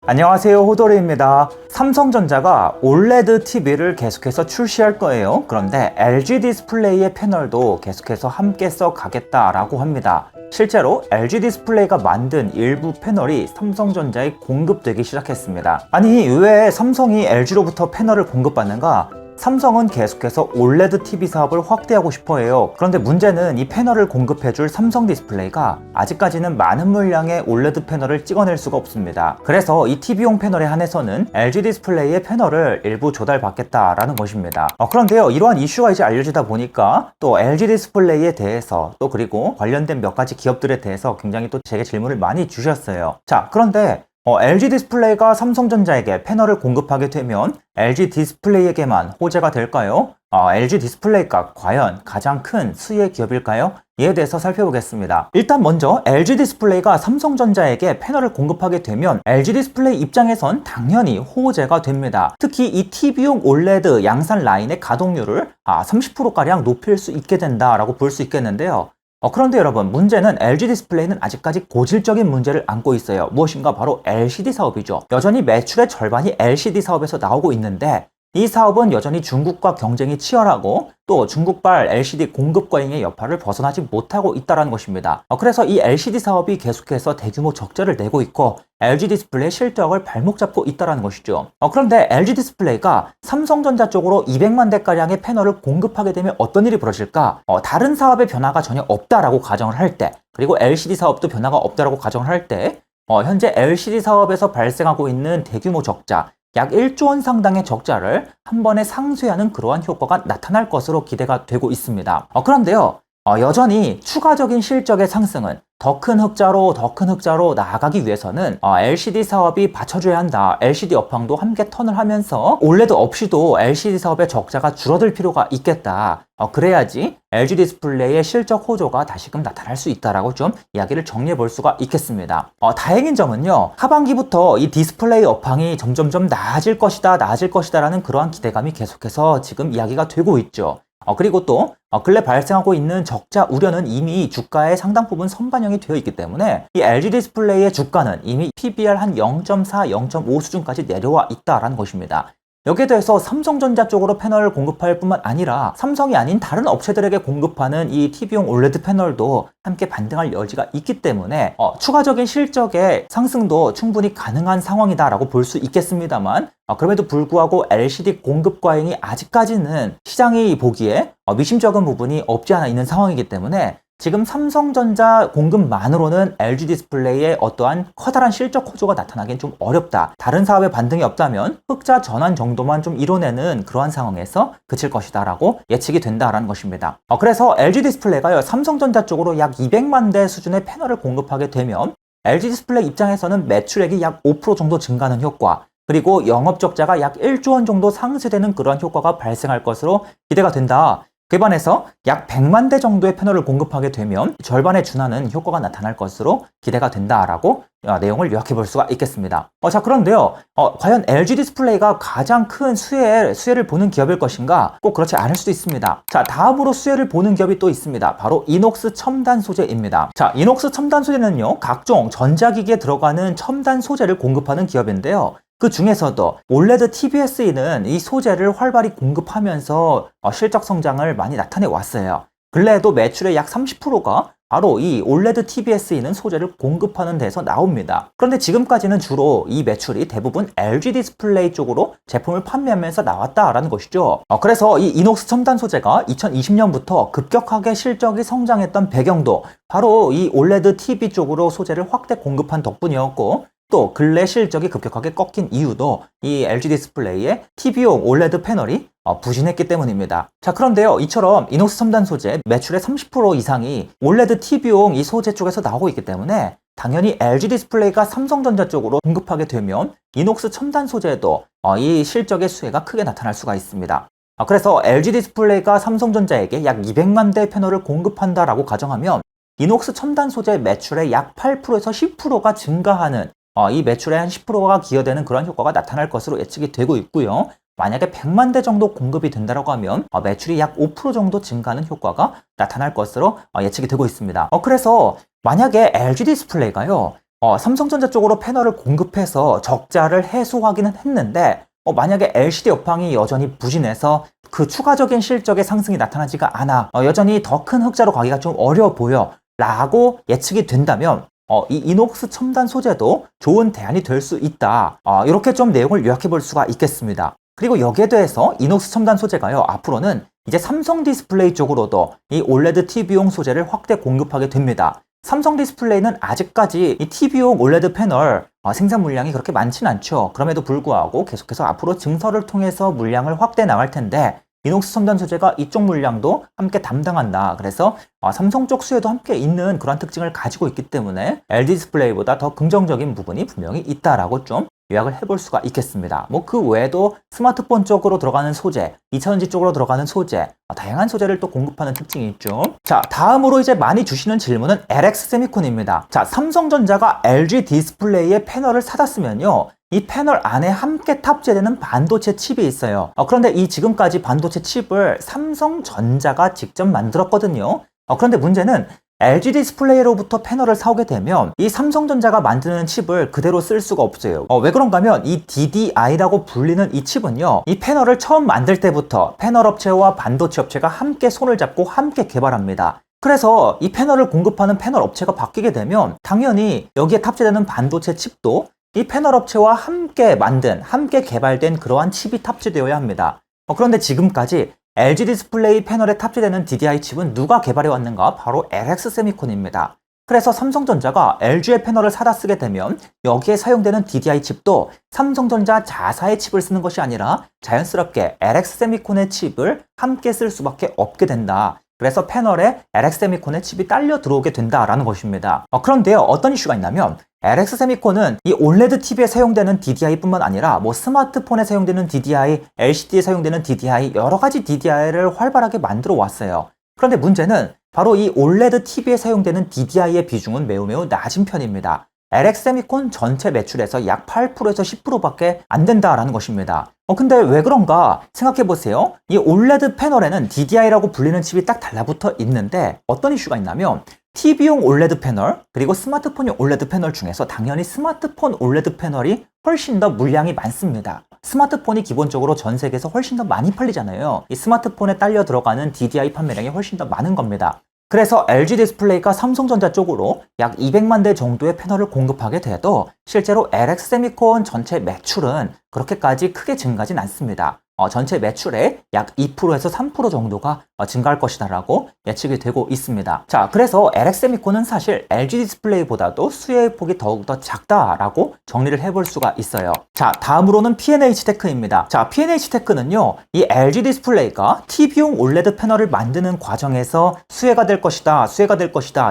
안녕하세요, 호돌이입니다. 삼성전자가 OLED TV를 계속해서 출시할 거예요. 그런데 LG 디스플레이의 패널도 계속해서 함께 써가겠다라고 합니다. 실제로 LG 디스플레이가 만든 일부 패널이 삼성전자에 공급되기 시작했습니다. 아니, 왜 삼성이 LG로부터 패널을 공급받는가? 삼성은 계속해서 OLED TV 사업을 확대하고 싶어 해요. 그런데 문제는 이 패널을 공급해줄 삼성 디스플레이가 아직까지는 많은 물량의 OLED 패널을 찍어낼 수가 없습니다. 그래서 이 TV용 패널에 한해서는 LG 디스플레이의 패널을 일부 조달받겠다라는 것입니다. 그런데요, 이러한 이슈가 이제 알려지다 보니까 또 LG 디스플레이에 대해서 또 그리고 관련된 몇 가지 기업들에 대해서 굉장히 또 제게 질문을 많이 주셨어요. 자, 그런데 LG 디스플레이가 삼성전자에게 패널을 공급하게 되면 LG 디스플레이에게만 호재가 될까요? LG 디스플레이가 과연 가장 큰 수혜 기업일까요? 이에 대해서 살펴보겠습니다. 일단 먼저 LG 디스플레이가 삼성전자에게 패널을 공급하게 되면 LG 디스플레이 입장에선 당연히 호재가 됩니다. 특히 이 TV용 OLED 양산 라인의 가동률을 30%가량 높일 수 있게 된다라고 볼 수 있겠는데요. 그런데 여러분, 문제는 LG 디스플레이는 아직까지 고질적인 문제를 안고 있어요. 무엇인가? 바로 LCD 사업이죠. 여전히 매출의 절반이 LCD 사업에서 나오고 있는데 이 사업은 여전히 중국과 경쟁이 치열하고 또 중국발 LCD 공급 과잉의 여파를 벗어나지 못하고 있다는 것입니다. 그래서 이 LCD 사업이 계속해서 대규모 적자를 내고 있고 LG 디스플레이 실적을 발목 잡고 있다는 것이죠. 그런데 LG 디스플레이가 삼성전자 쪽으로 200만 대가량의 패널을 공급하게 되면 어떤 일이 벌어질까? 다른 사업의 변화가 전혀 없다라고 가정을 할 때, 그리고 LCD 사업도 변화가 없다라고 가정을 할 때, 현재 LCD 사업에서 발생하고 있는 대규모 적자, 약 1조 원 상당의 적자를 한 번에 상쇄하는 그러한 효과가 나타날 것으로 기대가 되고 있습니다. 그런데요, 여전히 추가적인 실적의 상승은 더 큰 흑자로 나아가기 위해서는 LCD 사업이 받쳐줘야 한다. LCD 업황도 함께 턴을 하면서 OLED 없이도 LCD 사업의 적자가 줄어들 필요가 있겠다. 그래야지 LG 디스플레이의 실적 호조가 다시금 나타날 수 있다라고 좀 이야기를 정리해 볼 수가 있겠습니다. 다행인 점은요, 하반기부터 이 디스플레이 업황이 점점점 나아질 것이다 라는 그러한 기대감이 계속해서 지금 이야기가 되고 있죠. 그리고 또 근래 발생하고 있는 적자 우려는 이미 주가의 상당 부분 선반영이 되어 있기 때문에 이 LG 디스플레이의 주가는 이미 PBR 한 0.4, 0.5 수준까지 내려와 있다라는 것입니다. 여기에 대해서 삼성전자 쪽으로 패널을 공급할 뿐만 아니라 삼성이 아닌 다른 업체들에게 공급하는 이 TV용 OLED 패널도 함께 반등할 여지가 있기 때문에 추가적인 실적의 상승도 충분히 가능한 상황이다라고 볼 수 있겠습니다만, 그럼에도 불구하고 LCD 공급 과잉이 아직까지는 시장이 보기에 미심쩍은 부분이 없지 않아 있는 상황이기 때문에 지금 삼성전자 공급만으로는 LG 디스플레이의 어떠한 커다란 실적 호조가 나타나기엔 좀 어렵다. 다른 사업에 반등이 없다면 흑자 전환 정도만 좀 이뤄내는 그러한 상황에서 그칠 것이다 라고 예측이 된다라는 것입니다. 그래서 LG 디스플레이가요, 삼성전자 쪽으로 약 200만 대 수준의 패널을 공급하게 되면 LG 디스플레이 입장에서는 매출액이 약 5% 정도 증가하는 효과, 그리고 영업적자가 약 1조 원 정도 상쇄되는 그러한 효과가 발생할 것으로 기대가 된다. 그에 반해서 약 100만 대 정도의 패널을 공급하게 되면 절반에 준하는 효과가 나타날 것으로 기대가 된다라고 내용을 요약해 볼 수가 있겠습니다. 자, 그런데요, 과연 LG 디스플레이가 가장 큰 수혜를 보는 기업일 것인가? 꼭 그렇지 않을 수도 있습니다. 자, 다음으로 수혜를 보는 기업이 또 있습니다. 바로 이녹스 첨단 소재입니다. 자, 이녹스 첨단 소재는요, 각종 전자기기에 들어가는 첨단 소재를 공급하는 기업인데요. 그 중에서도 OLED TVSE는 이 소재를 활발히 공급하면서 실적 성장을 많이 나타내 왔어요. 근래에도 매출의 약 30%가 바로 이 OLED TVSE는 소재를 공급하는 데서 나옵니다. 그런데 지금까지는 주로 이 매출이 대부분 LG 디스플레이 쪽으로 제품을 판매하면서 나왔다라는 것이죠. 그래서 이 이녹스 첨단 소재가 2020년부터 급격하게 실적이 성장했던 배경도 바로 이 OLED TV 쪽으로 소재를 확대 공급한 덕분이었고, 또 근래 실적이 급격하게 꺾인 이유도 이 LG 디스플레이의 TV용 OLED 패널이 부진했기 때문입니다. 자, 그런데요, 이처럼 이녹스 첨단 소재 매출의 30% 이상이 OLED TV용 이 소재 쪽에서 나오고 있기 때문에 당연히 LG 디스플레이가 삼성전자 쪽으로 공급하게 되면 이녹스 첨단 소재에도 이 실적의 수혜가 크게 나타날 수가 있습니다. 그래서 LG 디스플레이가 삼성전자에게 약 200만 대 패널을 공급한다라고 가정하면 이녹스 첨단 소재 매출의 약 8%에서 10%가 증가하는 이 매출의 한 10%가 기여되는 그런 효과가 나타날 것으로 예측이 되고 있고요. 만약에 100만 대 정도 공급이 된다고 하면 매출이 약 5% 정도 증가하는 효과가 나타날 것으로 예측이 되고 있습니다. 그래서 만약에 LG 디스플레이가요, 삼성전자 쪽으로 패널을 공급해서 적자를 해소하기는 했는데 만약에 LCD 업황이 여전히 부진해서 그 추가적인 실적의 상승이 나타나지가 않아 여전히 더 큰 흑자로 가기가 좀 어려워 보여 라고 예측이 된다면 이 이녹스 첨단 소재도 좋은 대안이 될 수 있다. 이렇게 좀 내용을 요약해 볼 수가 있겠습니다. 그리고 여기에 대해서 이녹스 첨단 소재가요, 앞으로는 이제 삼성 디스플레이 쪽으로도 이 올레드 TV용 소재를 확대 공급하게 됩니다. 삼성 디스플레이는 아직까지 이 TV용 올레드 패널 생산 물량이 그렇게 많지는 않죠. 그럼에도 불구하고 계속해서 앞으로 증설을 통해서 물량을 확대해 나갈 텐데 이녹스 첨단 소재가 이쪽 물량도 함께 담당한다. 그래서 삼성 쪽 수혜도 함께 있는 그런 특징을 가지고 있기 때문에 LG 디스플레이보다 더 긍정적인 부분이 분명히 있다라고 좀 요약을 해볼 수가 있겠습니다. 뭐 그 외에도 스마트폰 쪽으로 들어가는 소재, 2차전지 쪽으로 들어가는 소재, 다양한 소재를 또 공급하는 특징이 있죠. 자, 다음으로 이제 많이 주시는 질문은 LX 세미콘입니다. 자, 삼성전자가 LG 디스플레이의 패널을 사다 쓰면요, 이 패널 안에 함께 탑재되는 반도체 칩이 있어요. 그런데 이 지금까지 반도체 칩을 삼성전자가 직접 만들었거든요. 그런데 문제는 LG 디스플레이로부터 패널을 사오게 되면 이 삼성전자가 만드는 칩을 그대로 쓸 수가 없어요. 왜 그런가 하면 이 DDI라고 불리는 이 칩은요, 이 패널을 처음 만들 때부터 패널 업체와 반도체 업체가 함께 손을 잡고 함께 개발합니다. 그래서 이 패널을 공급하는 패널 업체가 바뀌게 되면 당연히 여기에 탑재되는 반도체 칩도 이 패널 업체와 함께 만든, 함께 개발된 그러한 칩이 탑재되어야 합니다. 그런데 지금까지 LG 디스플레이 패널에 탑재되는 DDI 칩은 누가 개발해 왔는가? 바로 LX 세미콘입니다. 그래서 삼성전자가 LG의 패널을 사다 쓰게 되면 여기에 사용되는 DDI 칩도 삼성전자 자사의 칩을 쓰는 것이 아니라 자연스럽게 LX 세미콘의 칩을 함께 쓸 수밖에 없게 된다. 그래서 패널에 LX 세미콘의 칩이 딸려 들어오게 된다라는 것입니다. 그런데요, 어떤 이슈가 있냐면 LX 세미콘은 이 올레드 TV에 사용되는 DDI뿐만 아니라 뭐 스마트폰에 사용되는 DDI, LCD에 사용되는 DDI, 여러 가지 DDI를 활발하게 만들어 왔어요. 그런데 문제는 바로 이 올레드 TV에 사용되는 DDI의 비중은 매우 낮은 편입니다. LX 세미콘 전체 매출에서 약 8%에서 10%밖에 안 된다라는 것입니다. 근데 왜 그런가 생각해 보세요. 이 올레드 패널에는 DDI라고 불리는 칩이 딱 달라붙어 있는데 어떤 이슈가 있냐면 TV용 올레드 패널 그리고 스마트폰용 올레드 패널 중에서 당연히 스마트폰 올레드 패널이 훨씬 더 물량이 많습니다. 스마트폰이 기본적으로 전 세계에서 훨씬 더 많이 팔리잖아요. 이 스마트폰에 딸려 들어가는 DDI 판매량이 훨씬 더 많은 겁니다. 그래서 LG 디스플레이가 삼성전자 쪽으로 약 200만 대 정도의 패널을 공급하게 돼도 실제로 LX 세미콘 전체 매출은 그렇게까지 크게 증가하진 않습니다. 전체 매출의 약 2%에서 3% 정도가 증가할 것이다라고 예측이 되고 있습니다. 자, 그래서 LX 세미콘은 사실 LG 디스플레이보다도 수혜의 폭이 더욱더 작다라고 정리를 해볼 수가 있어요. 자, 다음으로는 P&H 테크입니다. 자, P&H 테크는요, 이 LG 디스플레이가 TV용 올레드 패널을 만드는 과정에서 수혜가 될 것이다,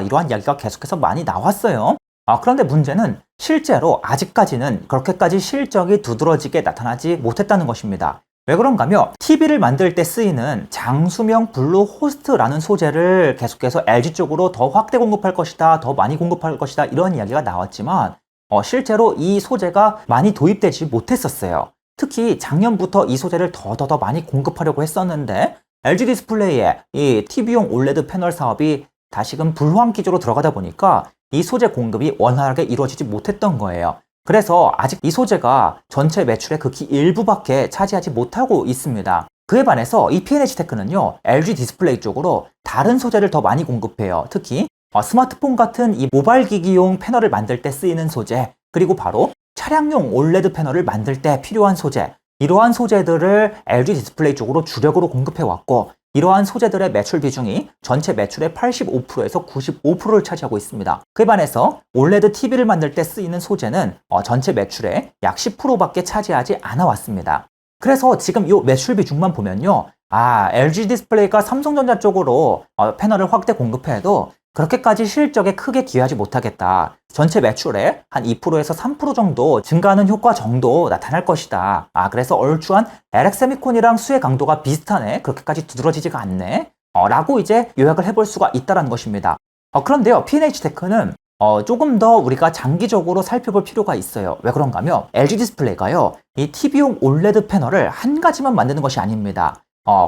이러한 이야기가 계속해서 많이 나왔어요. 그런데 문제는 실제로 아직까지는 그렇게까지 실적이 두드러지게 나타나지 못했다는 것입니다. 왜 그런가 하면 TV를 만들 때 쓰이는 장수명 블루 호스트라는 소재를 계속해서 LG 쪽으로 더 확대 공급할 것이다, 더 많이 공급할 것이다, 이런 이야기가 나왔지만 실제로 이 소재가 많이 도입되지 못했었어요. 특히 작년부터 이 소재를 더 많이 공급하려고 했었는데 LG 디스플레이의 이 TV용 올레드 패널 사업이 다시금 불황 기조로 들어가다 보니까 이 소재 공급이 원활하게 이루어지지 못했던 거예요. 그래서 아직 이 소재가 전체 매출의 극히 일부밖에 차지하지 못하고 있습니다. 그에 반해서 이 P&H 테크는요, LG 디스플레이 쪽으로 다른 소재를 더 많이 공급해요. 특히 스마트폰 같은 이 모바일 기기용 패널을 만들 때 쓰이는 소재, 그리고 바로 차량용 올레드 패널을 만들 때 필요한 소재, 이러한 소재들을 LG 디스플레이 쪽으로 주력으로 공급해왔고, 이러한 소재들의 매출 비중이 전체 매출의 85%에서 95%를 차지하고 있습니다. 그에 반해서 올레드 TV를 만들 때 쓰이는 소재는 전체 매출의 약 10%밖에 차지하지 않아 왔습니다. 그래서 지금 이 매출 비중만 보면요, LG 디스플레이가 삼성전자 쪽으로 패널을 확대 공급해도 그렇게까지 실적에 크게 기여하지 못하겠다. 전체 매출의 한 2%에서 3% 정도 증가하는 효과 정도 나타날 것이다. 그래서 얼추한 LX 세미콘이랑 수혜 강도가 비슷하네. 그렇게까지 두드러지지가 않네. 라고 이제 요약을 해볼 수가 있다는 것입니다. 그런데요, P&H 테크는 조금 더 우리가 장기적으로 살펴볼 필요가 있어요. 왜 그런가 하면 LG 디스플레이가요, 이 TV용 올레드 패널을 한 가지만 만드는 것이 아닙니다.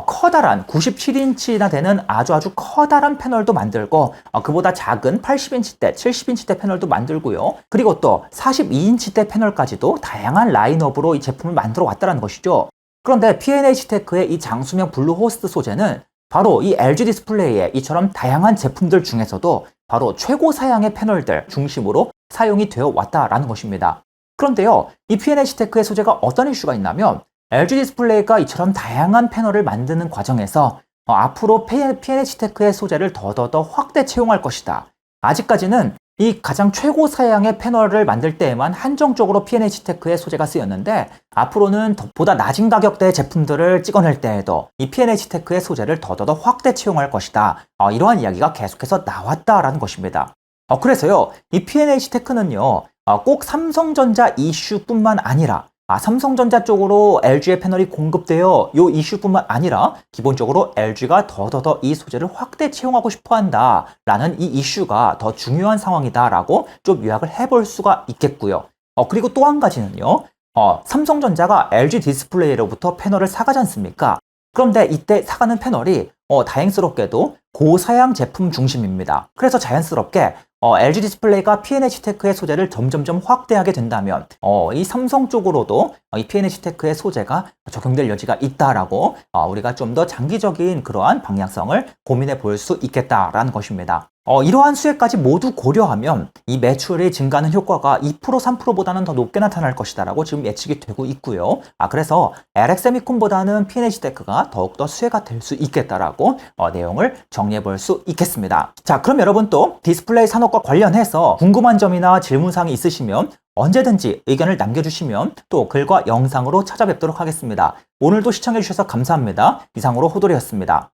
커다란 97인치나 되는 아주 커다란 패널도 만들고 그보다 작은 80인치대, 70인치대 패널도 만들고요. 그리고 또 42인치대 패널까지도 다양한 라인업으로 이 제품을 만들어 왔다는 것이죠. 그런데 P&H테크의 이 장수명 블루호스트 소재는 바로 이 LG 디스플레이의 이처럼 다양한 제품들 중에서도 바로 최고 사양의 패널들 중심으로 사용이 되어 왔다라는 것입니다. 그런데요, 이 P&H테크의 소재가 어떤 이슈가 있냐면 LG 디스플레이가 이처럼 다양한 패널을 만드는 과정에서 앞으로 P&H테크의 소재를 더더더 확대 채용할 것이다. 아직까지는 이 가장 최고 사양의 패널을 만들 때에만 한정적으로 P&H테크의 소재가 쓰였는데 앞으로는 보다 낮은 가격대의 제품들을 찍어낼 때에도 이 P&H테크의 소재를 더더더 확대 채용할 것이다. 이러한 이야기가 계속해서 나왔다라는 것입니다. 그래서요, 이 P&H테크는요, 꼭 삼성전자 이슈뿐만 아니라 삼성전자 쪽으로 LG의 패널이 공급되어 요 이슈뿐만 아니라 기본적으로 LG가 더더더 이 소재를 확대 채용하고 싶어 한다 라는 이 이슈가 더 중요한 상황이다 라고 좀 요약을 해볼 수가 있겠고요. 그리고 또 한 가지는요, 삼성전자가 LG 디스플레이로부터 패널을 사가지 않습니까? 그런데 이때 사가는 패널이 다행스럽게도 고사양 제품 중심입니다. 그래서 자연스럽게 LG 디스플레이가 P&H테크의 소재를 점점점 확대하게 된다면 이 삼성 쪽으로도 이 P&H테크의 소재가 적용될 여지가 있다라고 우리가 좀 더 장기적인 그러한 방향성을 고민해 볼 수 있겠다라는 것입니다. 이러한 수혜까지 모두 고려하면 이 매출이 증가하는 효과가 2% 3%보다는 더 높게 나타날 것이다라고 지금 예측이 되고 있고요. 그래서 LX세미콘보다는 P&H테크가 더욱더 수혜가 될 수 있겠다라고 내용을 정리해 볼 수 있겠습니다. 자, 그럼 여러분 또 디스플레이 산업과 관련해서 궁금한 점이나 질문사항이 있으시면 언제든지 의견을 남겨주시면 또 글과 영상으로 찾아뵙도록 하겠습니다. 오늘도 시청해주셔서 감사합니다. 이상으로 호돌이였습니다.